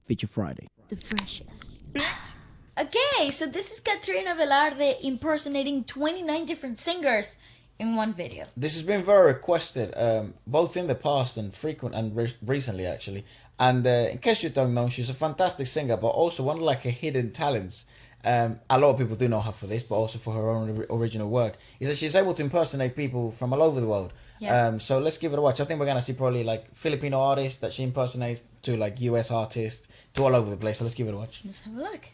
Feature Friday. The freshest. Okay, so this is Katrina Velarde impersonating 29 different singers in one video. This has been very requested, both in the past and frequent and recently actually. And in case you don't know, she's a fantastic singer, but also one of like her hidden talents. A lot of people do know her for this, but also for her own original work, is that she's able to impersonate people from all over the world. Yeah. So let's give it a watch. I think we're gonna see probably like Filipino artists that she impersonates to like US artists to all over the place. So let's give it a watch. Let's have a look.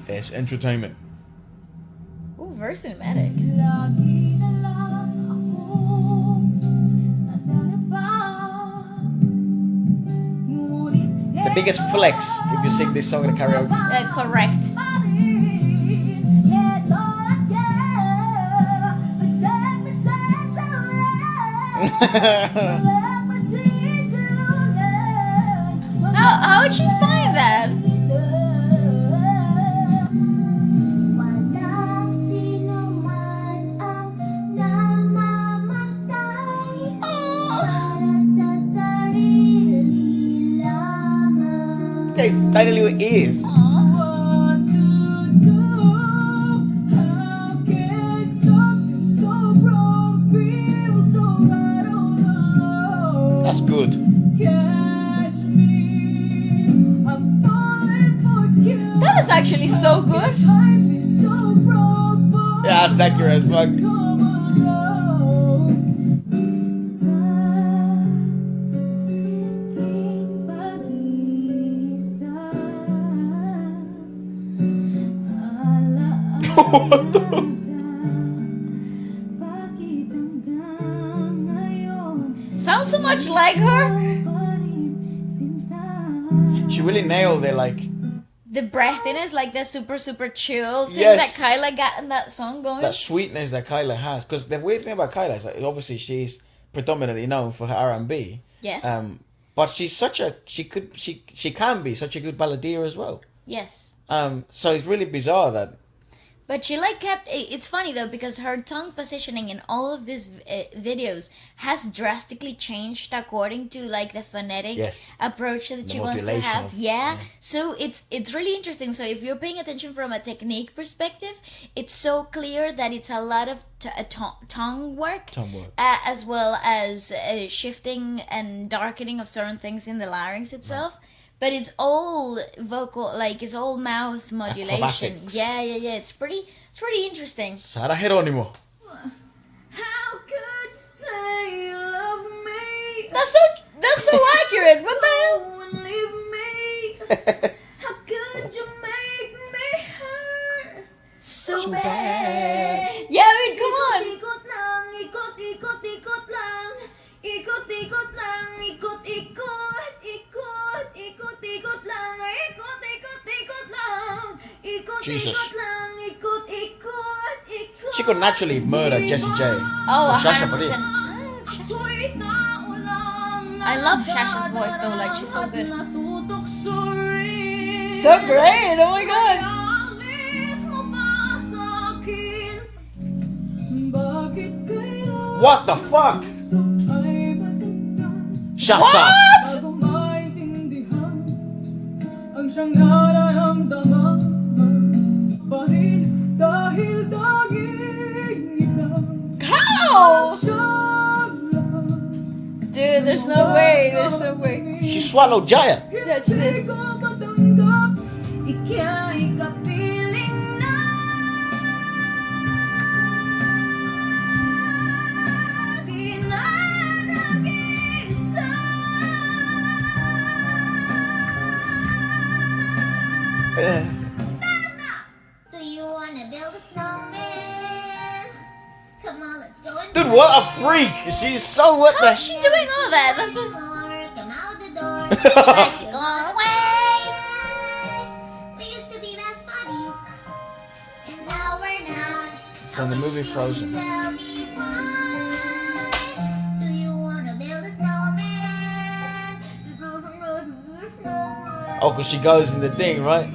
It's entertainment. Ooh, very cinematic. The biggest flex if you sing this song in a karaoke. Correct. How would she find that? Guys, tiny little ears. That's good. That is actually so good. Yeah, that's accurate as fuck. What the? Sounds so much like her. She really nailed it, like The breathiness, like the super chill thing Yes. that Kyla got in that song going. that sweetness that Kyla has. Because the weird thing about Kyla is like, obviously she's predominantly known for her R&B. Yes. But she's such a she can be such a good balladeer as well. Yes. So it's really bizarre that. But she like kept. It's funny though because her tongue positioning in all of these videos has drastically changed according to like the phonetic Yes. approach that The she wants to modulation have. of- Yeah. So it's really interesting. So if you're paying attention from a technique perspective, it's so clear that it's a lot of tongue work, as well as shifting and darkening of certain things in the larynx itself. Right. But it's all vocal, like it's all mouth modulation. Acrobatics. Yeah. It's pretty interesting. Sara Geronimo. How could you say you love me? That's so accurate. What the hell? Won't leave me. How could you make me hurt? So bad. Yeah, I mean, come on. Ikot lang, ikot lang. Ikot lang, ikot lang, ikot lang. Jesus. Lang, ikot. She could naturally murder Jessie J. Oh, Shasha 100%. Padilla. I love Shasha's voice though, like she's so good. So great, oh my god. What the fuck? Shut up. How? Dude, there's no way. She swallowed Jaya. Yeah, she did. Do you wanna build a snowman? Come on, let's go and Dude, what a freak. She's so what How the. is she doing all that? That's a... come out the door. Gone away. We used to be best buddies, and now we're not. From the movie Frozen. Tell me why. Do you wanna build a snowman? Oh, because she goes in the thing, right?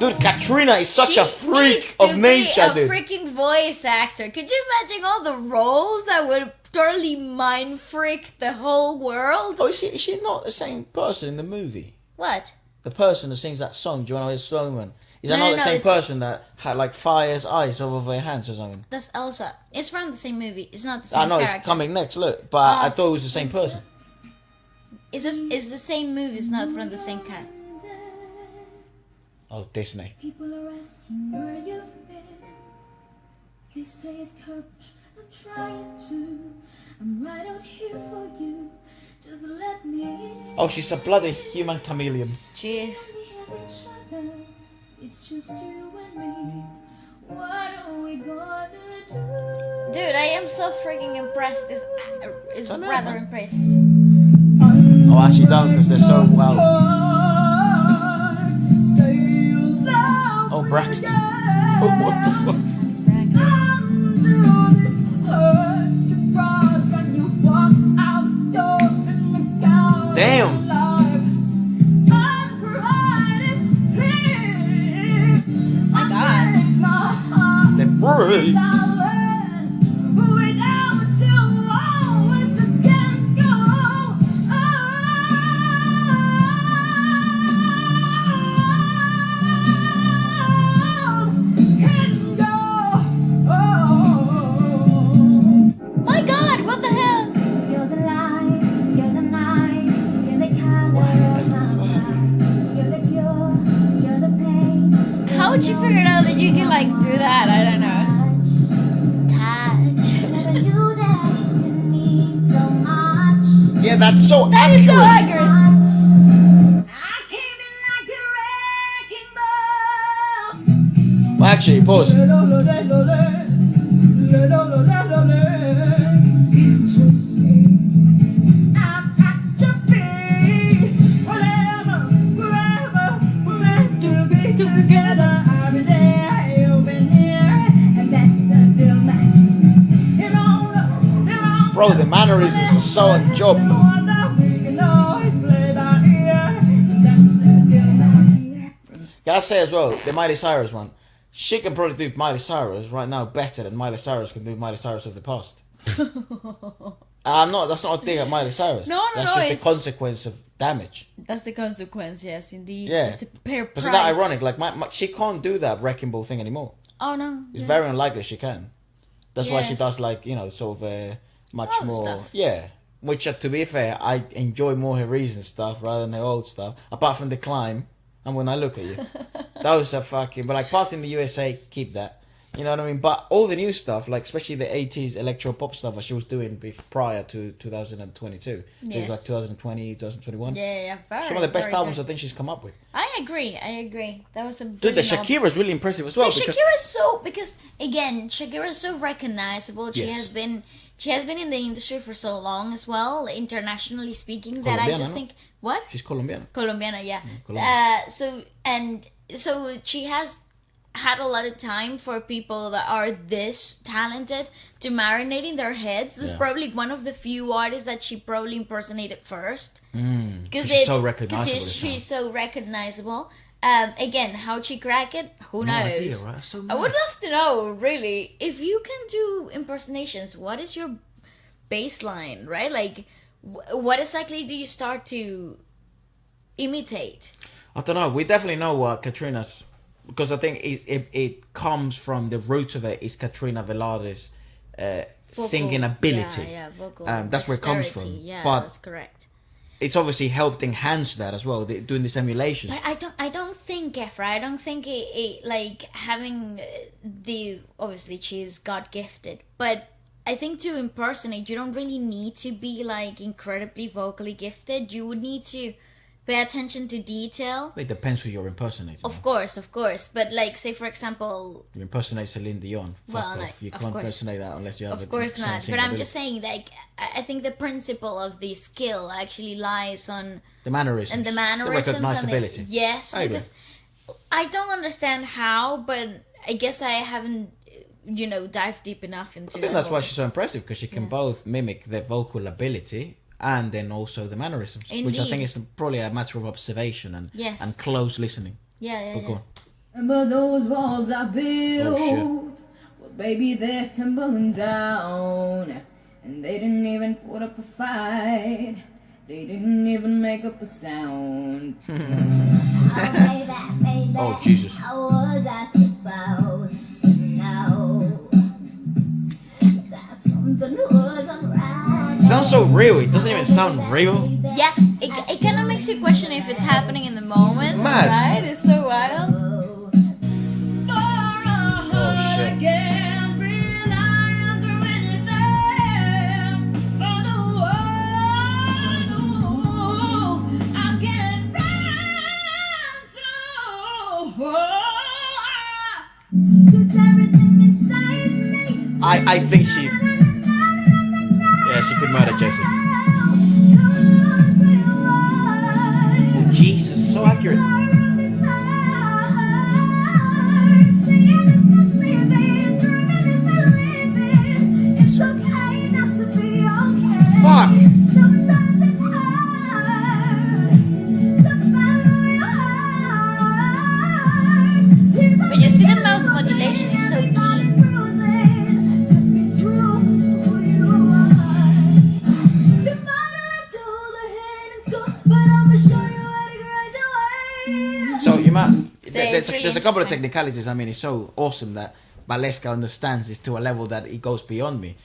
Dude, Katrina is such a freak of nature, be a dude. freaking voice actor. Could you imagine all the roles that would totally mind freaked the whole world. Oh, is she not the same person in the movie? What? The person that sings that song, do you want to hear slow man? Is that No, not no, the no, same it's- person that had like fire's eyes over their hands or something? That's Elsa. It's from the same movie. It's not the same I know character. it's coming next. Look, but I thought it was the same person. It's the same movie. It's not from the same character. Oh, Disney. People are asking where you've been. They say I've courage, I'm trying to. I'm right out here for you. Just let me in. Oh, she's a bloody human chameleon. Jeez. We have each other. It's just you and me. What are we gonna do? Dude, I am so freaking impressed. It's Don't know, rather man. impressive. Oh, actually don't, because they're so well. Oh, Braxton. Oh, what the fuck? Damn. My God. They're brave. My God, what the hell? You're the light, you're the night, you're the color of my life. You're the cure, you're the pain. How would you figure out that you can like do that? I don't know. Touch. Never knew that it could mean so much. Yeah, that's so That accurate. is so accurate. I came in like a wrecking ball. Well, actually, pause. I'm at your feet. Forever, forever, we're meant to be together. I'll be there, you'll be near, and that's the deal, man. You know, Bro, the mannerisms are so on job. we can always play by ear. That's the deal, man. Can I say as well, the Miley Cyrus one, she can probably do Miley Cyrus right now better than Miley Cyrus can do Miley Cyrus of the past. That's not a dig at Miley Cyrus. No, That's just the consequence of damage. That's the consequence, yes, indeed. Yeah. That's the pair But price. isn't that ironic? Like, she can't do that wrecking ball thing anymore. Oh no. It's yeah. very unlikely she can. That's why she Yes. does, like, sort of much Old more. stuff. Yeah. Which, to be fair, I enjoy more her recent stuff rather than her old stuff. Apart from The Climb, and When I Look at You. Those are fucking. But, like, Parts in the USA, keep that. You know what I mean? But all the new stuff, like, especially the 80s electro pop stuff that she was doing prior to 2022. So it was like Yes. 2020, 2021. Yeah, very. Some of the best very albums good. I think she's come up with. I agree. That was a Dude, the brilliant album. Shakira's really impressive as well. The because Shakira's so because again, Shakira's so recognizable. She Yes. has been in the industry for so long as well, internationally speaking. That I Colombiana, just no? think what she's Colombian. Colombiana, yeah. Colombia. So she has had a lot of time for people that are this talented to marinate in their heads. This is Yeah. probably one of the few artists that she probably impersonated first. Because she's so recognizable. this She's time. so recognizable. Again, how'd she crack it? Who No knows? idea, right? So I would mad. love to know, really, if you can do impersonations. What is your baseline, right? Like, what exactly do you start to imitate? I don't know. We definitely know what Katrina's, because I think it comes from the roots of it is Katrina Velarde's singing ability. Yeah, vocal. That's where it comes from. dexterity. Yeah, But that's correct. it's obviously helped enhance that as well. Doing this emulation. But I don't think Efra. I don't think it like having the obviously she's God gifted, but I think to impersonate you don't really need to be like incredibly vocally gifted. You would need to pay attention to detail. It depends who you're impersonating. Of course. But like say for example, You impersonate Celine Dion. Fuck Well, off. like, You of can't course. impersonate that unless you have of course not. singing But I'm ability. just saying like I think the principle of the skill actually lies on The mannerisms. and the mannerisms The and recognizability. yes, I agree. because I don't understand how, but I guess I haven't dived deep enough into I think that's why she's so impressive, because she can both mimic the vocal ability and then also the mannerisms, which I think Indeed. is probably a matter of observation and Yes. and close listening. yeah. Go on. Remember those walls I built? Oh, shit. Well, baby, they're tumbling down. And they didn't even put up a fight. They didn't even make up a sound. Oh, Jesus. How was I supposed to know that something wasn't right? Sounds so real. It doesn't even sound real. Yeah, it kind of makes you question if it's happening in the moment, Mad. right? It's so wild. Oh, shit. I think she... Yeah, she could murder Jesse. Oh, Jesus, so accurate. Fuck! But you see the mouth modulation is so key. So you might... So There's, it's really there's a couple of interesting. technicalities. I mean, it's so awesome that Waleska understands this to a level that it goes beyond me.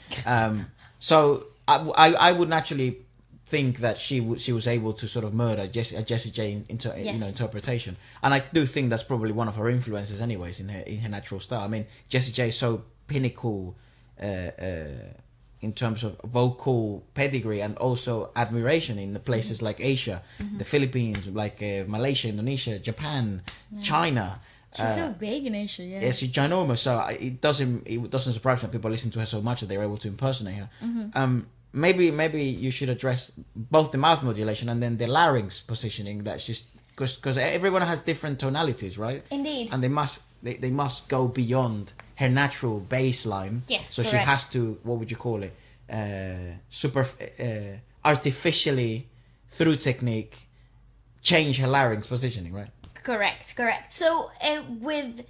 So I would naturally think that she was able to sort of murder Jessie J interpretation, and I do think that's probably one of her influences, anyways, in her natural style. I mean, Jessie J is so pinnacle in terms of vocal pedigree and also admiration in the places like Asia, the Philippines, like Malaysia, Indonesia, Japan, China. She's so big in Asia, yeah. Yeah, she's ginormous, so it doesn't surprise me that people listen to her so much that they're able to impersonate her. Maybe you should address both the mouth modulation and then the larynx positioning. That she's because everyone has different tonalities, right? Indeed. And they must go beyond her natural baseline. Yes, so correct. she has to, what would you call it? Artificially, through technique, change her larynx positioning, right? Correct. So with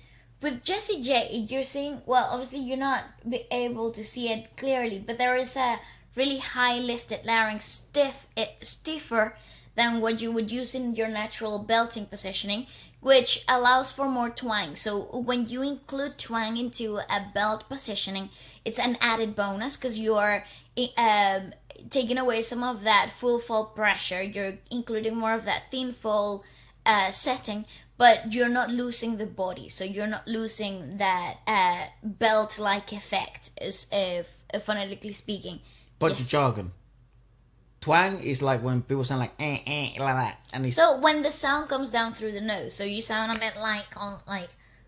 Jessie J, you're seeing, well, obviously you're not able to see it clearly, but there is a really high lifted larynx, stiffer than what you would use in your natural belting positioning, which allows for more twang. So when you include twang into a belt positioning, it's an added bonus because you are taking away some of that full fall pressure. You're including more of that thin fall setting, but you're not losing the body, so you're not losing that belt-like effect, as phonetically speaking. But Yes. jargon. Twang is like when people sound like like that, and it's So when the sound comes down through the nose, so you sound a bit like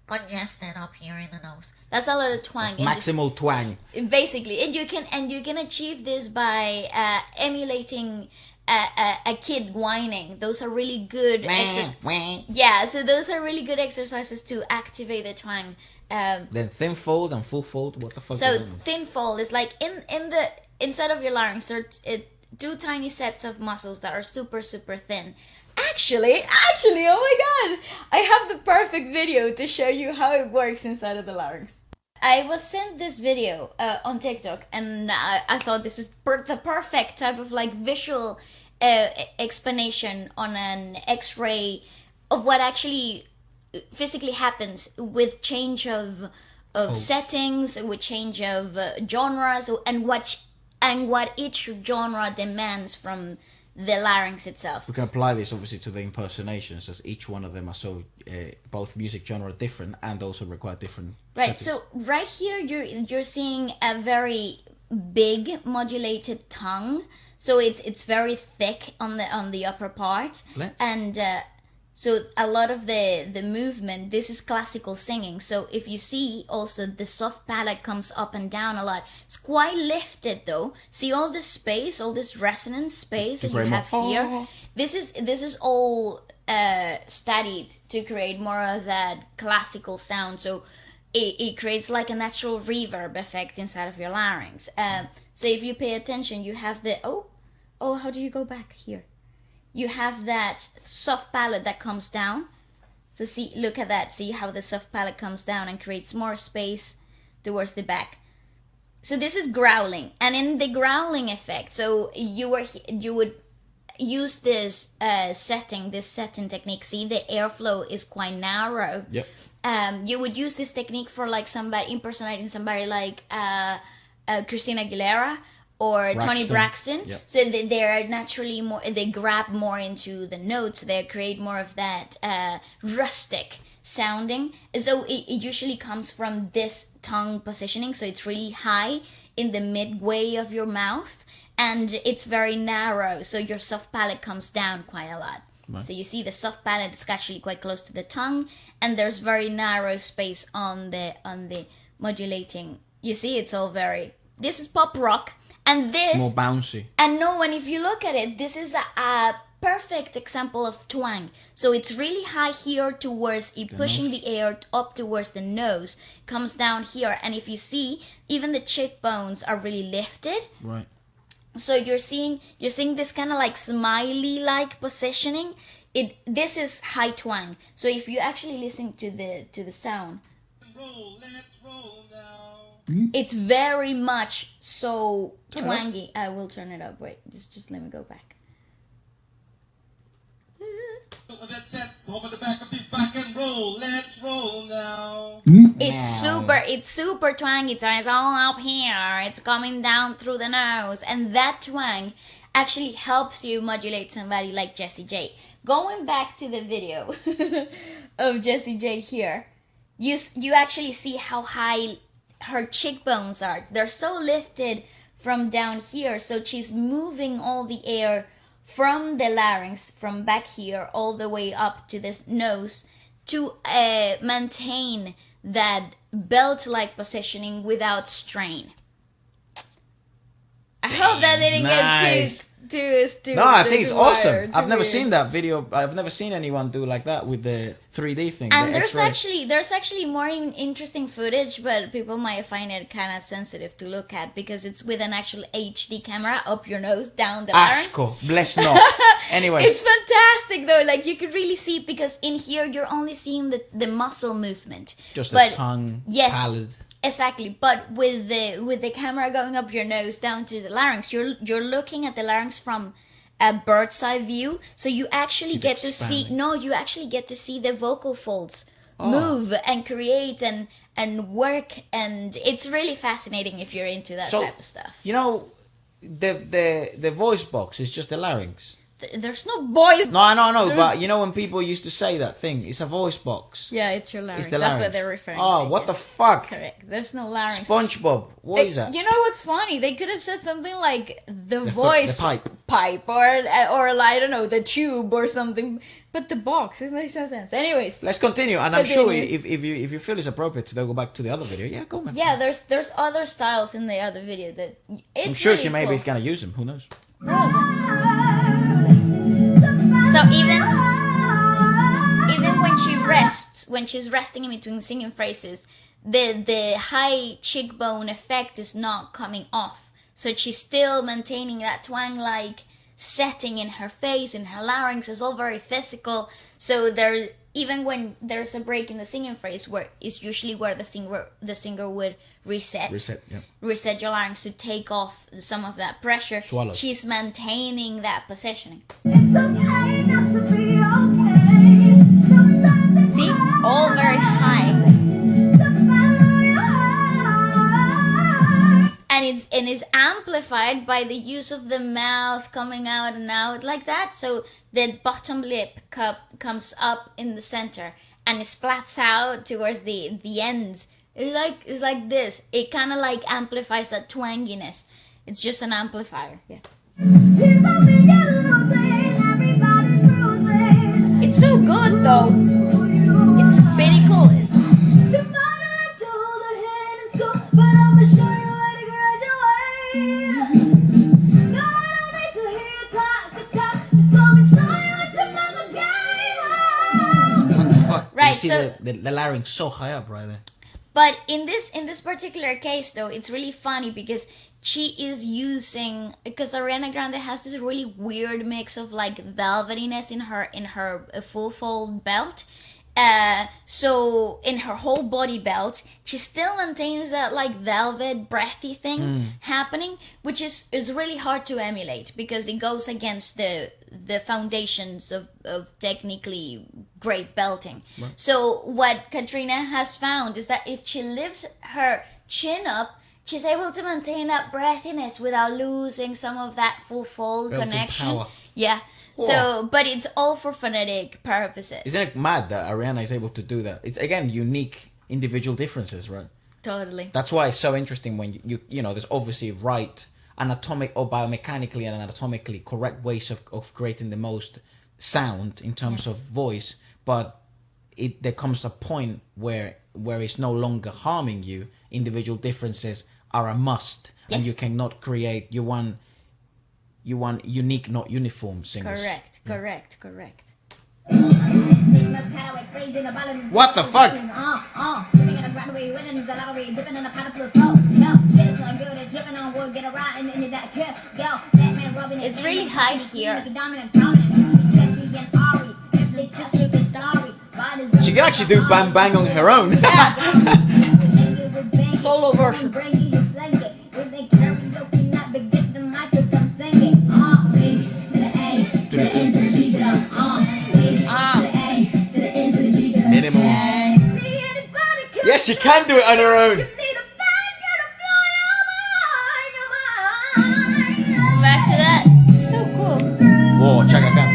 congested up here in the nose. That's a lot of twang. And maximal twang. basically, and you can achieve this by emulating a kid whining. Those are really good exercises. Yeah, so those are really good exercises to activate the twang. Then thin fold and full fold. What the fuck? So is that? thin fold is like in the inside of your larynx. There's two tiny sets of muscles that are super thin. Actually, oh my god, I have the perfect video to show you how it works inside of the larynx. I was sent this video on TikTok, and I thought this is the perfect type of like visual explanation on an X-ray of what actually physically happens with change of settings, with change of genres, and what each genre demands from the larynx itself. We can apply this obviously to the impersonations, as each one of them are so both music genre different and also require different. Right. settings. So right here, you're seeing a very big modulated tongue. So it's very thick on the upper part, and so a lot of the movement. This is classical singing. So if you see also the soft palate comes up and down a lot. It's quite lifted though. See all this space, all this resonance space that you have here. This is all studied to create more of that classical sound. So it creates like a natural reverb effect inside of your larynx. So if you pay attention, you have the how do you go back here? You have that soft palate that comes down. So see, look at that. See how the soft palate comes down and creates more space towards the back. So this is growling, and in the growling effect, so you would use this setting technique. See, the airflow is quite narrow. Yep. You would use this technique for like somebody impersonating somebody like Christina Aguilera or Tony Braxton. Yep. So they're naturally more, they grab more into the notes, they create more of that rustic sounding. So it usually comes from this tongue positioning, so it's really high in the midway of your mouth, and it's very narrow, so your soft palate comes down quite a lot. Right. So you see the soft palate is actually quite close to the tongue, and there's very narrow space on the modulating. You see, it's all very, this is pop rock, and this it's more bouncy. And no, and if you look at it, this is a perfect example of twang. So it's really high here towards it, pushing the air up towards the nose, comes down here, and if you see, even the cheekbones are really lifted. Right. So you're seeing this kind of like smiley like positioning. This is high twang. So if you actually listen to the sound, let's roll now. It's very much so twangy. I will turn it up. Wait, just let me go back. That's over the back of this back and roll. Let's roll now. It's super twangy. It's all up here. It's coming down through the nose, and that twang actually helps you modulate somebody like Jessie J. Going back to the video of Jessie J here, you actually see how high her cheekbones are. They're so lifted from down here, so she's moving all the air from the larynx, from back here, all the way up to this nose to maintain that belt-like positioning without strain. I hope that didn't get too stupid. No, I think it's awesome. Wired, I've never weird. seen that video. I've never seen anyone do like that with the 3D thing. And the there's X-ray. actually more interesting footage, but people might find it kind of sensitive to look at because it's with an actual HD camera up your nose, down the larynx. Asco, bless not. Anyways, It's fantastic though. Like you could really see, because in here you're only seeing the muscle movement. just but the tongue, yes, palate. Exactly, but with the camera going up your nose down to the larynx, you're looking at the larynx from a bird's eye view, so you actually get to see. No, you actually get to see the vocal folds move and create and work, and it's really fascinating if you're into that type of stuff. You know, the voice box is just the larynx. There's no voice. No, I know, but you know when people used to say that thing, it's a voice box. Yeah, it's your larynx. It's the That's larynx. what they're referring to. Oh, what the fuck? Correct. There's no larynx. SpongeBob. What is that? You know what's funny? They could have said something like the voice the pipe, or I don't know, the tube or something. But the box, it makes no sense. Anyways, Let's continue, and I'm sure if you feel it's appropriate to go back to the other video, yeah, go man. yeah, there's other styles in the other video that it's I'm sure really she maybe cool. is gonna use them. Who knows? So even when she's resting in between singing phrases, the high cheekbone effect is not coming off. So she's still maintaining that twang-like setting in her face, in her larynx. It's all very physical. So there, even when there's a break in the singing phrase, where is usually where the singer would reset your larynx to take off some of that pressure. Swallow. She's maintaining that positioning. It's okay not to be okay. Sometimes it's See, all very high, and it's amplified by the use of the mouth coming out and out like that. So the bottom lip comes up in the center and it splats out towards the ends. It's like this. It kind of like amplifies that twanginess. It's just an amplifier. Yeah. It's so good though. It's pretty cool. What the fuck? Right, You see so- the larynx so high up right there. But in this particular case though, it's really funny because she is using, because Ariana Grande has this really weird mix of like velvetiness in her full fold belt, So in her whole body belt, she still maintains that like velvet breathy thing happening, which is really hard to emulate because it goes against the foundations of technically great belting. Right. So what Katrina has found is that if she lifts her chin up, she's able to maintain that breathiness without losing some of that full fold connection. Power. Yeah. Whoa. So, but it's all for phonetic purposes. Isn't it mad that Ariana is able to do that? It's again unique individual differences, right? Totally. That's why it's so interesting when you know there's obviously right anatomic or biomechanically and anatomically correct ways of creating the most sound in terms of voice, but there comes a point where it's no longer harming you. Individual differences are a must, and you cannot create you want unique, not uniform singers. Correct. What the fuck? It's really high here. She can actually do Bang Bang on her own. Solo version. Minimal. Yes, she can do it on her own. Back to that. So cool. Whoa, Chaka Khan.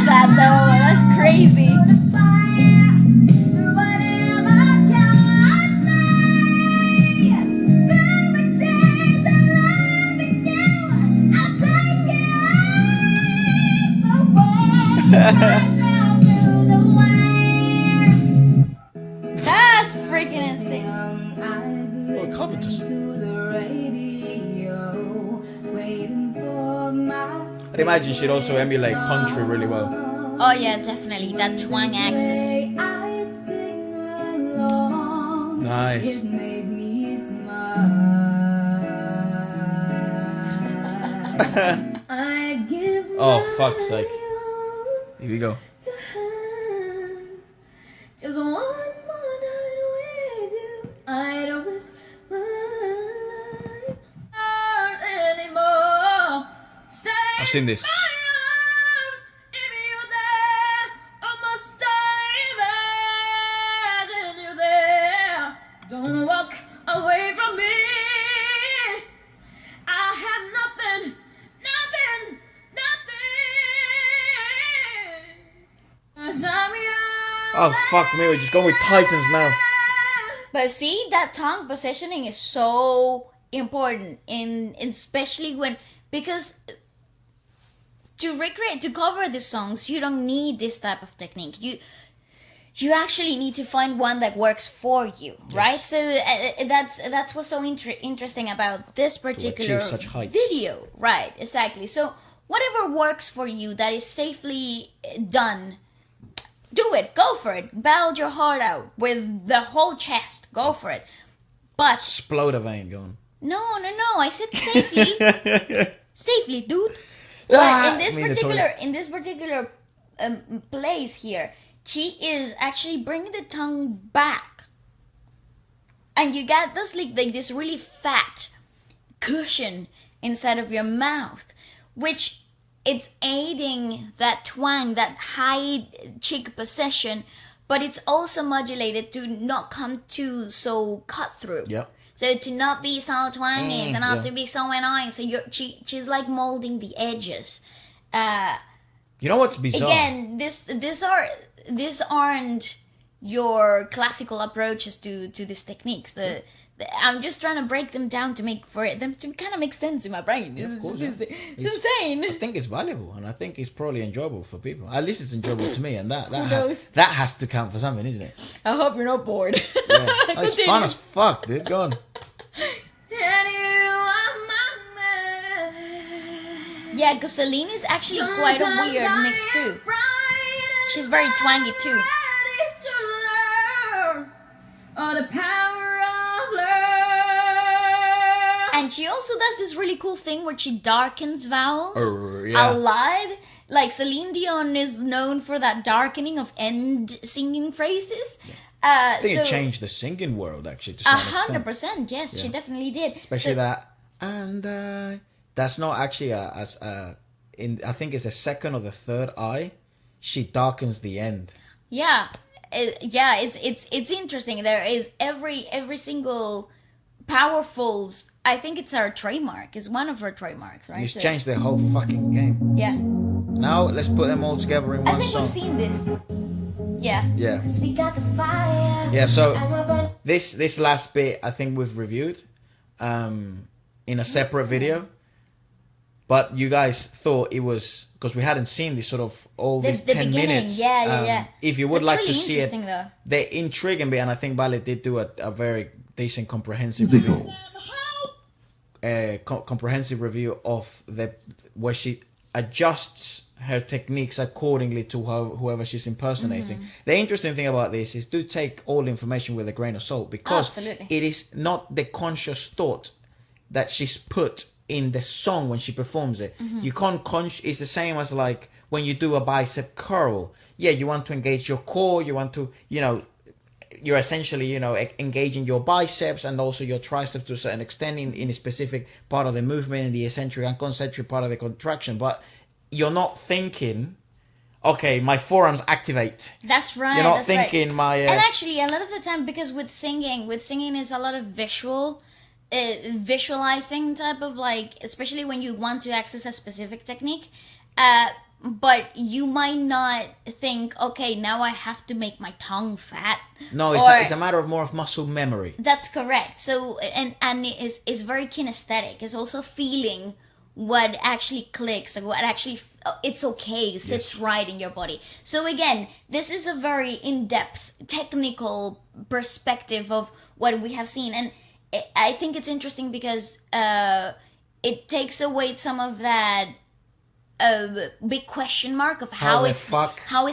That's crazy. That's freaking insane. Oh, Carpenters. I'd imagine she'd also emulate country really well. Oh yeah, definitely. That twang axis. Nice. Oh, fuck's sake. Here we go. Just one more night with you. I don't miss my heart anymore. Stay. I've seen this. Don't walk away from me. I have nothing. Oh, fuck me. We're just going with Titans now. But see, that tongue positioning is so important, especially because to cover the songs, you don't need this type of technique. You actually need to find one that works for you, right? So that's what's so interesting about this particular video, right? Exactly. So whatever works for you that is safely done, do it. Go for it. Belt your heart out with the whole chest. Go for it. But explode a vein, going. No. I said safely. Safely, dude. But in this particular place here, she is actually bringing the tongue back, and you got this like this really fat cushion inside of your mouth, which it's aiding that twang, that high cheek position, but it's also modulated to not come too so cut through. Yep. So to not be so twangy, to not to be so annoying. So she's like molding the edges. You know what's bizarre? Again, these aren't your classical approaches to these techniques. I'm just trying to break them down to make for them to kind of make sense in my brain. Yeah, of course, it's insane. I think it's valuable, and I think it's probably enjoyable for people. At least it's enjoyable to me, and that has to count for something, isn't it? I hope you're not bored. Yeah, that's fun as fuck, dude. Go on. Yeah, because Celine is actually quite a weird mix too. She's very twangy too. Oh, the power of love. And she also does this really cool thing where she darkens vowels yeah. a lot. Like Celine Dion is known for that darkening of end singing phrases. I think it changed the singing world actually to some extent. 100%, yes, she definitely did. Especially that, and that's not actually I think it's the second or the third I. She darkens the end. Yeah, it's interesting. There is every single powerfuls. I think it's our trademark. It's one of our trademarks, right? It's changed the whole fucking game. Yeah. Now let's put them all together in one I think song. we've seen this. Yeah. Yeah. We got the fire. Yeah. So this last bit I think we've reviewed in a separate video. But you guys thought it was because we hadn't seen this sort of all these 10 minutes. Yeah. If you would That's like to really see it, interesting, though. the intriguing bit, and I think Vale did do a very decent comprehensive review. Comprehensive review of where she adjusts her techniques accordingly to whoever she's impersonating. The interesting thing about this is do take all information with a grain of salt because Absolutely. it is not the conscious thought that she's put in the song when she performs it. You can't it's the same as like when you do a bicep curl. Yeah, you want to engage your core, you want to, you're essentially, engaging your biceps and also your triceps to a certain extent in a specific part of the movement, in the eccentric and concentric part of the contraction. But you're not thinking, okay, my forearms activate. That's right. You're not that's thinking right. my... And actually, a lot of the time, because with singing is a lot of visualizing type of especially when you want to access a specific technique. But you might not think, okay, now I have to make my tongue fat. No, it's a matter of more of muscle memory. That's correct. So, and it's very kinesthetic. It's also feeling what actually clicks and what actually, it's okay, sits right in your body. So again, this is a very in-depth, technical perspective of what we have seen. And I think it's interesting because it takes away some of that big question mark of how is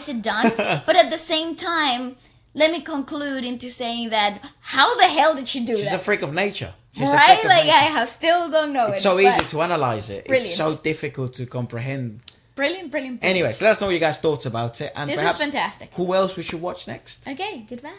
it done. But at the same time, let me conclude into saying that how the hell did she do that? She's a freak of nature. She's right? a freak of nature. I still don't know it's it. so easy to analyze it. Brilliant. It's so difficult to comprehend. Brilliant. Anyway, so let us know what you guys thought about it. And This is perhaps fantastic. who else we should watch next. Okay, goodbye.